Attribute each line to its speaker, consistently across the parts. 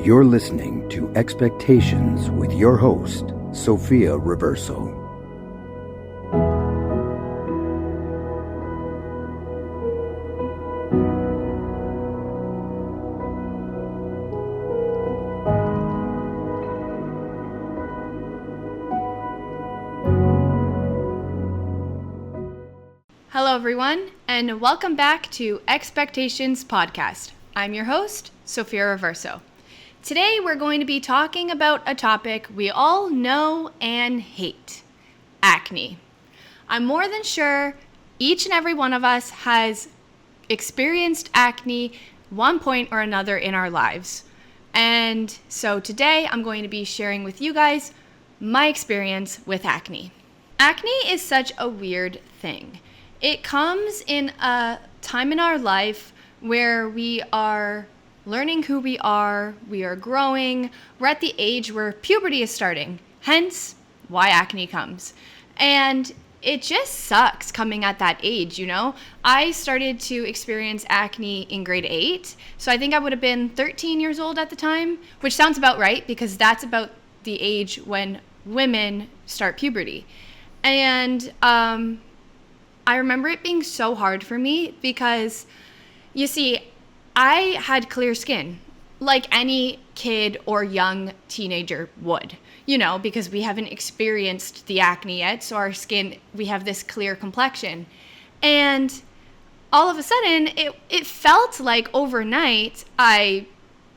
Speaker 1: You're listening to Expectations with your host, Sofia Riverso.
Speaker 2: Hello, everyone, and welcome back to Expectations Podcast. I'm your host, Sofia Riverso. Today, we're going to be talking about a topic we all know and hate: acne. I'm more than sure each and every one of us has experienced acne one point or another in our lives. And so today, I'm going to be sharing with you guys my experience with acne. Acne is such a weird thing. It comes in a time in our life where we are learning who we are growing, we're at the age where puberty is starting, hence why acne comes. And it just sucks coming at that age, you know? I started to experience acne in grade 8, so I think I would have been 13 years old at the time, which sounds about right because that's about the age when women start puberty. And I remember it being so hard for me because, you see, I had clear skin, like any kid or young teenager would, you know, because we haven't experienced the acne yet, so our skin, we have this clear complexion. And all of a sudden, it felt like overnight I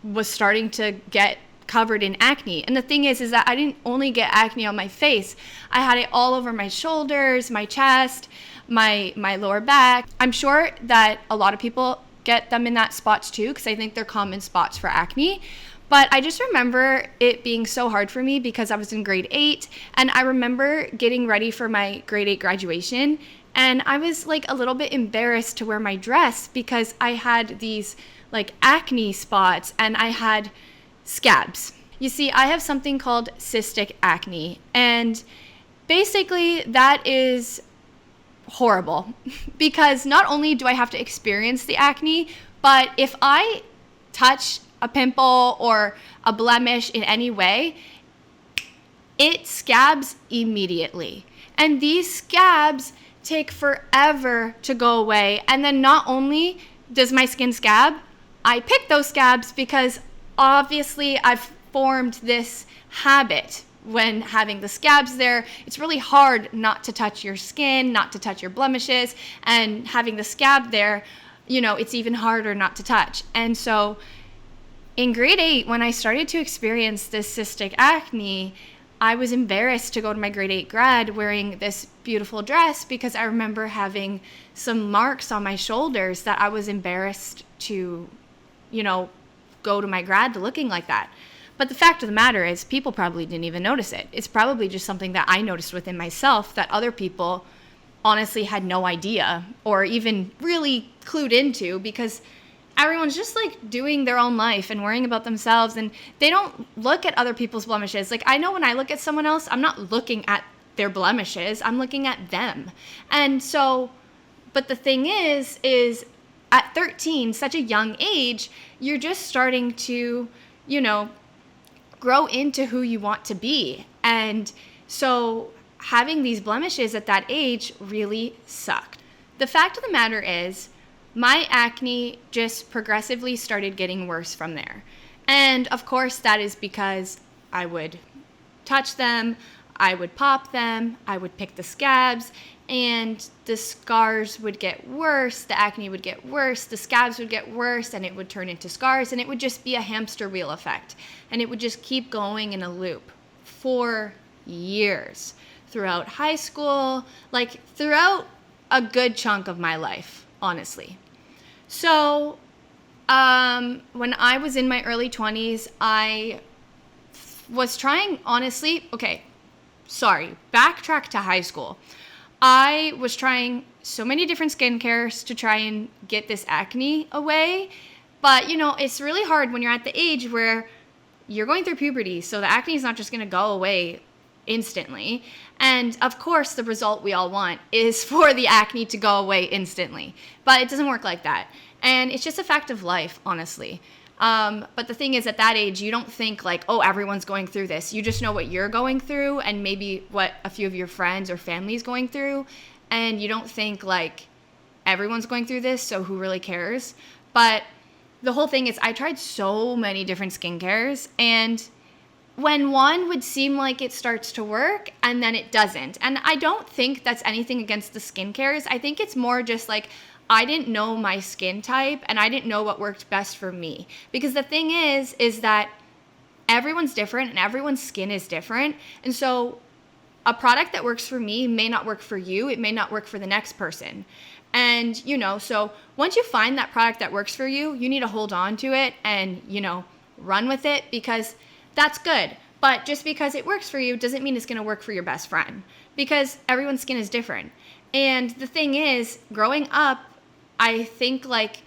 Speaker 2: was starting to get covered in acne. And the thing is that I didn't only get acne on my face. I had it all over my shoulders, my chest, my lower back. I'm sure that a lot of people get them in that spots too, because I think they're common spots for acne. But I just remember it being so hard for me because I was in grade 8, and I remember getting ready for my grade 8 graduation, and I was like a little bit embarrassed to wear my dress because I had these like acne spots and I had scabs. You see, I have something called cystic acne, and basically that is horrible because not only do I have to experience the acne, but if I touch a pimple or a blemish in any way, it scabs immediately. And these scabs take forever to go away. And then not only does my skin scab, I pick those scabs because obviously I've formed this habit. When having the scabs there, it's really hard not to touch your skin, not to touch your blemishes, and having the scab there, you know, it's even harder not to touch. And so in grade 8, when I started to experience this cystic acne, I was embarrassed to go to my grade 8 grad wearing this beautiful dress because I remember having some marks on my shoulders that I was embarrassed to, you know, go to my grad looking like that. But the fact of the matter is, people probably didn't even notice it. It's probably just something that I noticed within myself that other people honestly had no idea or even really clued into, because everyone's just like doing their own life and worrying about themselves, and they don't look at other people's blemishes. Like, I know when I look at someone else, I'm not looking at their blemishes, I'm looking at them. And so, but the thing is at 13, such a young age, you're just starting to, you know, grow into who you want to be. And so having these blemishes at that age really sucked. The fact of the matter is, my acne just progressively started getting worse from there. And of course, that is because I would touch them, I would pop them, I would pick the scabs, and the scars would get worse, the acne would get worse, the scabs would get worse, and it would turn into scars, and it would just be a hamster wheel effect. And it would just keep going in a loop for years, throughout high school, like throughout a good chunk of my life, honestly. So when I was in my early 20s, I was trying, honestly, backtrack to high school. I was trying so many different skincares to try and get this acne away. But, you know, it's really hard when you're at the age where you're going through puberty. So the acne is not just going to go away instantly. And of course, the result we all want is for the acne to go away instantly. But it doesn't work like that. And it's just a fact of life, honestly. But the thing is, at that age, you don't think like, oh, everyone's going through this. You just know what you're going through and maybe what a few of your friends or family is going through. And you don't think like everyone's going through this, so who really cares? But the whole thing is I tried so many different skincares, and when one would seem like it starts to work and then it doesn't. And I don't think that's anything against the skincares. I think it's more just like I didn't know my skin type and I didn't know what worked best for me. Because the thing is that everyone's different and everyone's skin is different. And so a product that works for me may not work for you. It may not work for the next person. And, so once you find that product that works for you, you need to hold on to it and, run with it, because that's good. But just because it works for you doesn't mean it's going to work for your best friend, because everyone's skin is different. And the thing is, growing up, I think like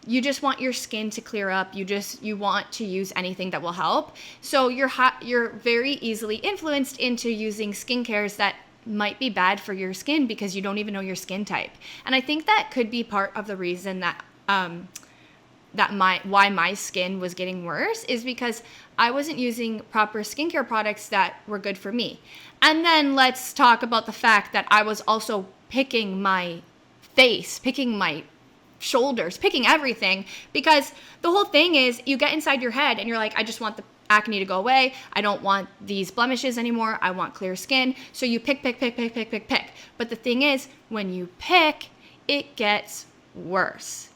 Speaker 2: you just want your skin to clear up. You want to use anything that will help. So you're very easily influenced into using skincares that might be bad for your skin because you don't even know your skin type. And I think that could be part of the reason that why my skin was getting worse, is because I wasn't using proper skincare products that were good for me. And then let's talk about the fact that I was also picking my face, picking my shoulders, picking everything, because the whole thing is you get inside your head and you're like, I just want the acne to go away. I don't want these blemishes anymore. I want clear skin. So you pick. But the thing is, when you pick, it gets worse.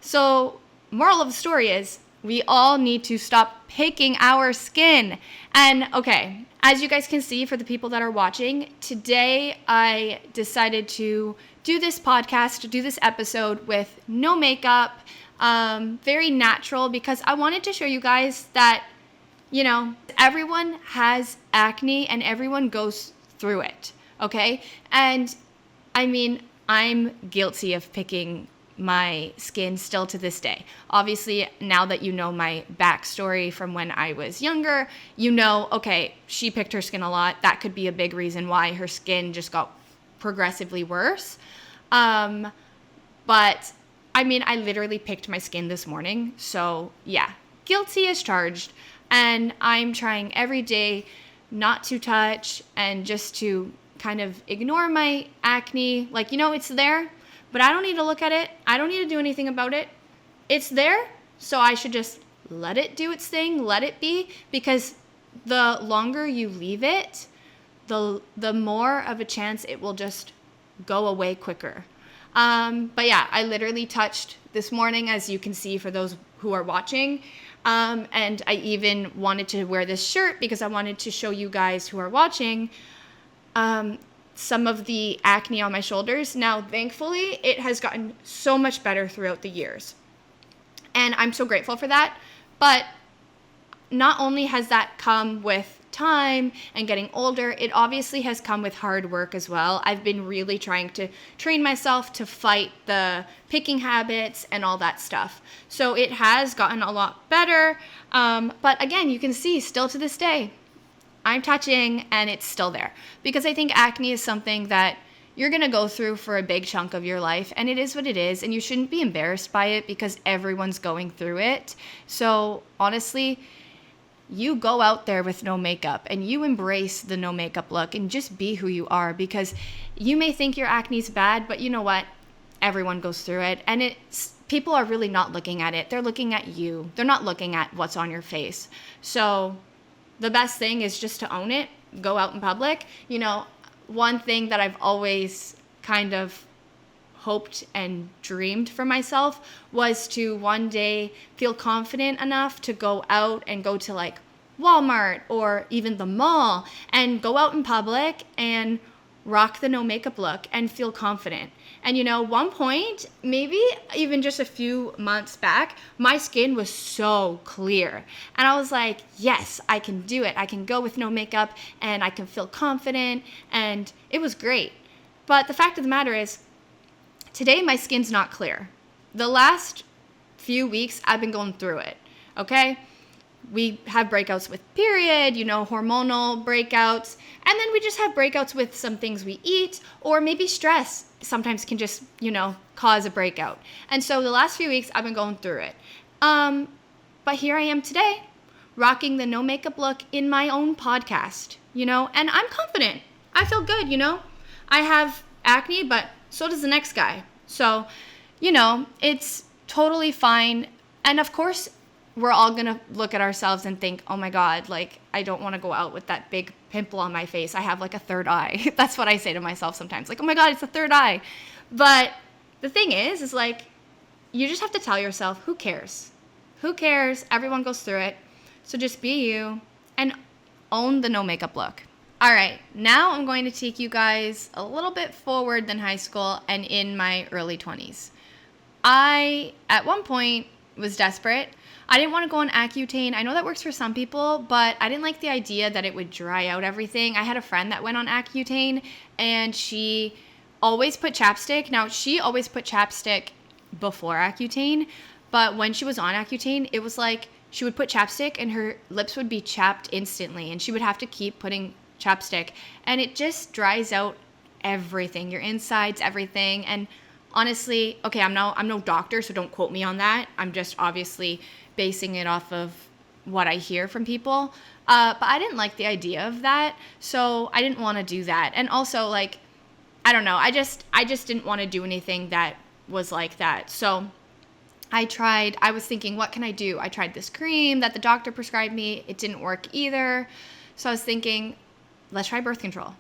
Speaker 2: So moral of the story is we all need to stop picking our skin. And okay, as you guys can see, for the people that are watching, today I decided to do this podcast, do this episode with no makeup, very natural, because I wanted to show you guys that, everyone has acne and everyone goes through it, okay? And I mean, I'm guilty of picking my skin still to this day. Obviously, now that you know my backstory from when I was younger, okay, she picked her skin a lot. That could be a big reason why her skin just got progressively worse. But I mean, I literally picked my skin this morning. So yeah, guilty as charged. And I'm trying every day not to touch and just to kind of ignore my acne. Like, it's there, but I don't need to look at it. I don't need to do anything about it. It's there, so I should just let it do its thing, let it be, because the longer you leave it, the more of a chance it will just go away quicker. But yeah, I literally touched this morning, as you can see for those who are watching. And I even wanted to wear this shirt because I wanted to show you guys who are watching some of the acne on my shoulders. Now, thankfully, it has gotten so much better throughout the years. And I'm so grateful for that. But not only has that come with time and getting older, it obviously has come with hard work as well. I've been really trying to train myself to fight the picking habits and all that stuff. So it has gotten a lot better. But again, you can see still to this day, I'm touching and it's still there, because I think acne is something that you're going to go through for a big chunk of your life, and it is what it is, and you shouldn't be embarrassed by it because everyone's going through it. So honestly, you go out there with no makeup and you embrace the no makeup look and just be who you are, because you may think your acne's bad, but you know what? Everyone goes through it, and people are really not looking at it. They're looking at you. They're not looking at what's on your face. So the best thing is just to own it, go out in public. One thing that I've always kind of hoped and dreamed for myself was to one day feel confident enough to go out and go to like Walmart or even the mall and go out in public and rock the no makeup look and feel confident. And one point, maybe even just a few months back, my skin was so clear. And I was like, yes, I can do it. I can go with no makeup and I can feel confident. And it was great. But the fact of the matter is, today my skin's not clear. The last few weeks, I've been going through it, okay? We have breakouts with period, hormonal breakouts. And then we just have breakouts with some things we eat, or maybe stress sometimes can just, cause a breakout. And so the last few weeks I've been going through it. But here I am today, rocking the no makeup look in my own podcast, and I'm confident. I feel good, I have acne, but so does the next guy. So, it's totally fine. And of course, we're all going to look at ourselves and think, oh my God, like, I don't want to go out with that big pimple on my face. I have like a third eye. That's what I say to myself sometimes. Like, oh my God, it's a third eye. But the thing is like, you just have to tell yourself, who cares? Who cares? Everyone goes through it. So just be you and own the no makeup look. All right, now I'm going to take you guys a little bit forward than high school and in my early 20s. I, at one point, was desperate. I didn't want to go on Accutane. I know that works for some people, but I didn't like the idea that it would dry out everything. I had a friend that went on Accutane, and she always put chapstick. Now, she always put chapstick before Accutane, but when she was on Accutane, it was like she would put chapstick and her lips would be chapped instantly, and she would have to keep putting chapstick, and it just dries out everything, your insides, everything. And honestly, okay, I'm no doctor, so don't quote me on that. I'm just obviously basing it off of what I hear from people. But I didn't like the idea of that, so I didn't want to do that. And also, like, I don't know, I just didn't want to do anything that was like that. So I was thinking, what can I do? I tried this cream that the doctor prescribed me. It didn't work either. So I was thinking, let's try birth control.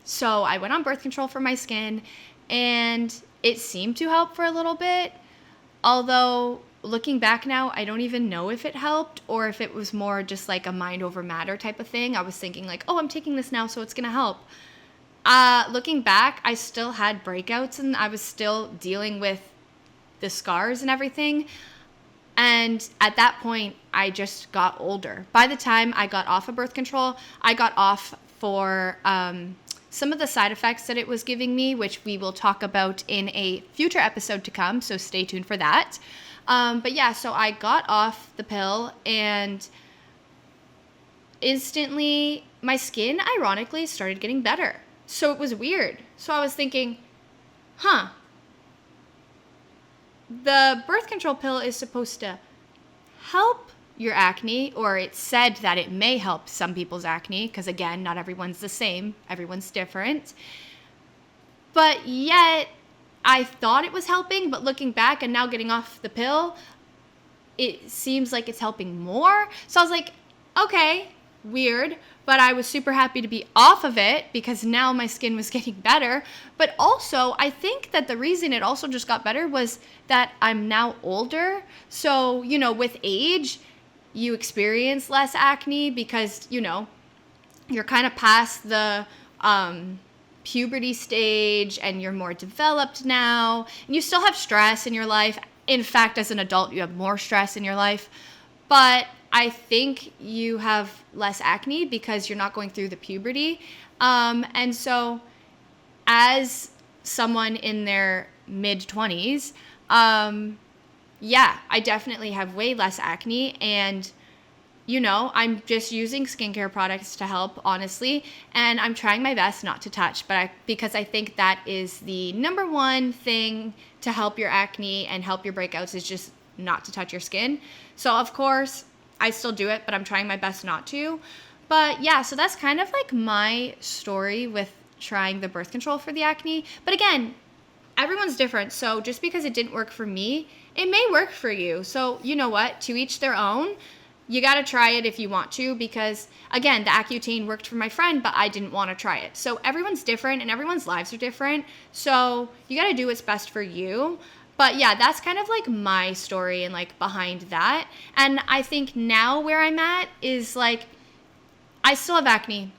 Speaker 2: So I went on birth control for my skin, and it seemed to help for a little bit. Although, looking back now, I don't even know if it helped or if it was more just like a mind over matter type of thing. I was thinking like, oh, I'm taking this now, so it's going to help. Looking back, I still had breakouts, and I was still dealing with the scars and everything. And at that point, I just got older. By the time I got off of birth control, I got off for some of the side effects that it was giving me, which we will talk about in a future episode to come, so stay tuned for that. But yeah, so I got off the pill, and instantly my skin, ironically, started getting better. So it was weird. So I was thinking, the birth control pill is supposed to help your acne, or it's said that it may help some people's acne, because again, not everyone's the same. Everyone's different. But yet, I thought it was helping, but looking back and now getting off the pill, it seems like it's helping more. So I was like, okay, weird. But I was super happy to be off of it because now my skin was getting better. But also, I think that the reason it also just got better was that I'm now older. So, with age, you experience less acne because, you're kind of past the puberty stage and you're more developed now. And you still have stress in your life. In fact, as an adult, you have more stress in your life. But I think you have less acne because you're not going through the puberty. And so as someone in their mid-20s, I definitely have way less acne. And, I'm just using skincare products to help, honestly. And I'm trying my best not to touch, because I think that is the number one thing to help your acne and help your breakouts is just not to touch your skin. So, of course, I still do it, but I'm trying my best not to. But yeah, so that's kind of like my story with trying the birth control for the acne. But again, everyone's different. So just because it didn't work for me, it may work for you. So you know what? To each their own. You got to try it if you want to, because again, the Accutane worked for my friend, but I didn't want to try it. So everyone's different and everyone's lives are different. So you got to do what's best for you. But yeah, that's kind of like my story and like behind that. And I think now where I'm at is like, I still have acne.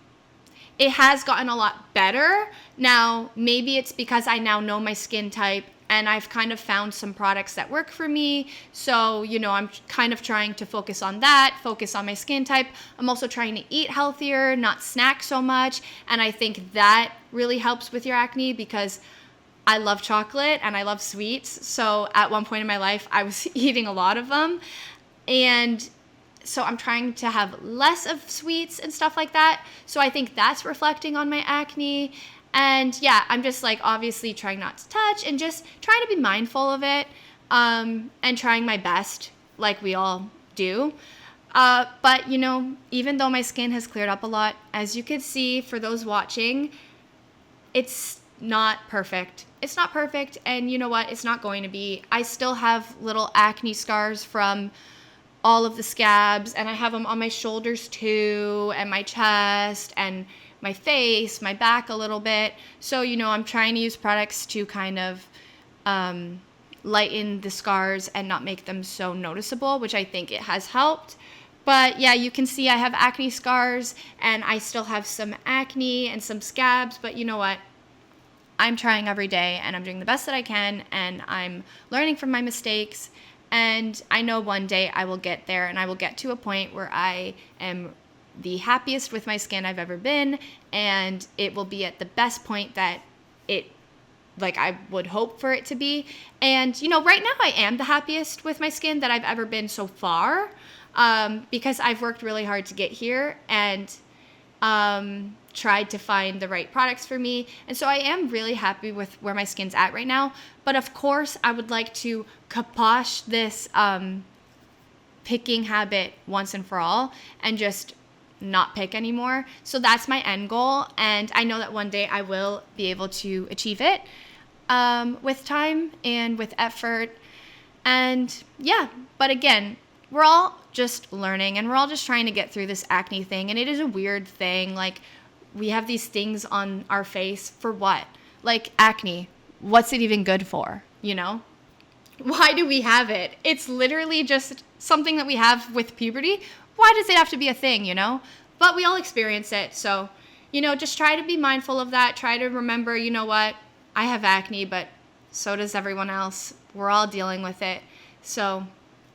Speaker 2: It has gotten a lot better. Now, maybe it's because I now know my skin type and I've kind of found some products that work for me. So, I'm kind of trying to focus on that, focus on my skin type. I'm also trying to eat healthier, not snack so much. And I think that really helps with your acne because I love chocolate and I love sweets. So at one point in my life, I was eating a lot of them. And so I'm trying to have less of sweets and stuff like that. So I think that's reflecting on my acne. And yeah, I'm just like obviously trying not to touch and just trying to be mindful of it and trying my best like we all do. But, even though my skin has cleared up a lot, as you can see for those watching, it's not perfect. It's not perfect, and you know what? It's not going to be. I still have little acne scars from all of the scabs, and I have them on my shoulders too, and my chest, and my face, my back a little bit. So, I'm trying to use products to kind of lighten the scars and not make them so noticeable, which I think it has helped. But yeah, you can see I have acne scars, and I still have some acne and some scabs, but you know what? I'm trying every day, and I'm doing the best that I can, and I'm learning from my mistakes, and I know one day I will get there, and I will get to a point where I am the happiest with my skin I've ever been, and it will be at the best point that I would hope for it to be. And, right now I am the happiest with my skin that I've ever been so far, because I've worked really hard to get here, and tried to find the right products for me. And so I am really happy with where my skin's at right now. But of course, I would like to kibosh this picking habit once and for all, and just not pick anymore. So that's my end goal. And I know that one day I will be able to achieve it with time and with effort. And yeah, but again, we're all just learning, and we're all just trying to get through this acne thing. And it is a weird thing. Like, we have these things on our face for what? Like acne, what's it even good for? Why do we have it? It's literally just something that we have with puberty. Why does it have to be a thing, But we all experience it. So, just try to be mindful of that. Try to remember, what? I have acne, but so does everyone else. We're all dealing with it. So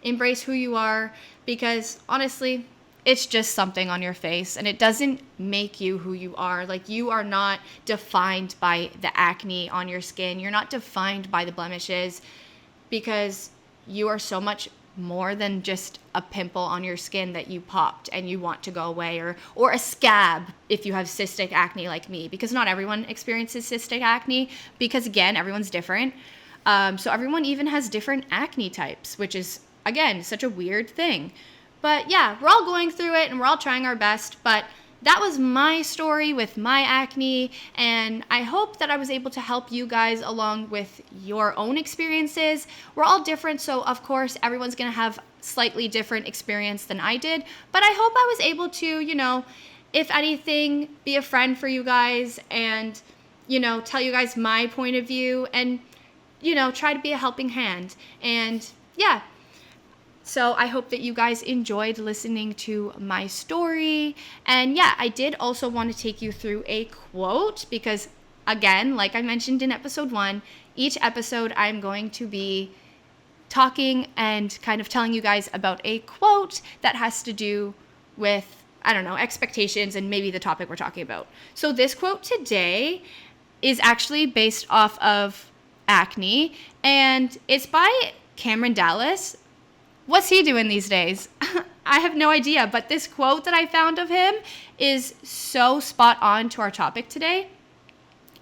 Speaker 2: embrace who you are, because honestly, it's just something on your face, and it doesn't make you who you are. Like, you are not defined by the acne on your skin. You're not defined by the blemishes, because you are so much more than just a pimple on your skin that you popped and you want to go away, or a scab if you have cystic acne like me, because not everyone experiences cystic acne, because again, everyone's different. So everyone even has different acne types, which is, again, such a weird thing. But yeah, we're all going through it, and we're all trying our best. But that was my story with my acne, and I hope that I was able to help you guys along with your own experiences. We're all different, so of course, everyone's going to have slightly different experience than I did. But I hope I was able to, if anything, be a friend for you guys, and, tell you guys my point of view, and, try to be a helping hand. And yeah. So I hope that you guys enjoyed listening to my story. And yeah, I did also want to take you through a quote, because again, like I mentioned in episode 1, each episode I'm going to be talking and kind of telling you guys about a quote that has to do with, expectations and maybe the topic we're talking about. So this quote today is actually based off of acne, and it's by Cameron Dallas. What's he doing these days? I have no idea, but this quote that I found of him is so spot on to our topic today.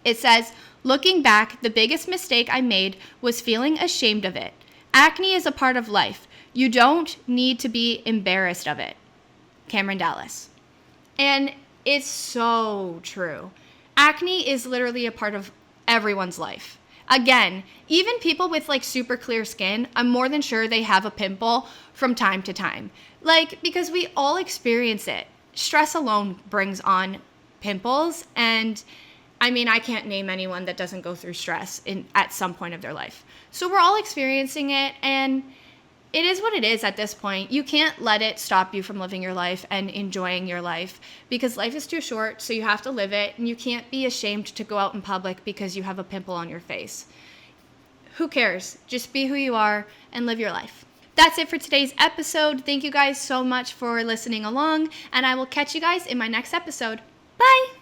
Speaker 2: It says, "Looking back, the biggest mistake I made was feeling ashamed of it. Acne is a part of life. You don't need to be embarrassed of it." Cameron Dallas. And it's so true. Acne is literally a part of everyone's life. Again, even people with super clear skin, I'm more than sure they have a pimple from time to time. Because we all experience it. Stress alone brings on pimples, and I can't name anyone that doesn't go through stress at some point of their life. So we're all experiencing it, and it is what it is at this point. You can't let it stop you from living your life and enjoying your life, because life is too short, so you have to live it, and you can't be ashamed to go out in public because you have a pimple on your face. Who cares? Just be who you are and live your life. That's it for today's episode. Thank you guys so much for listening along, and I will catch you guys in my next episode. Bye!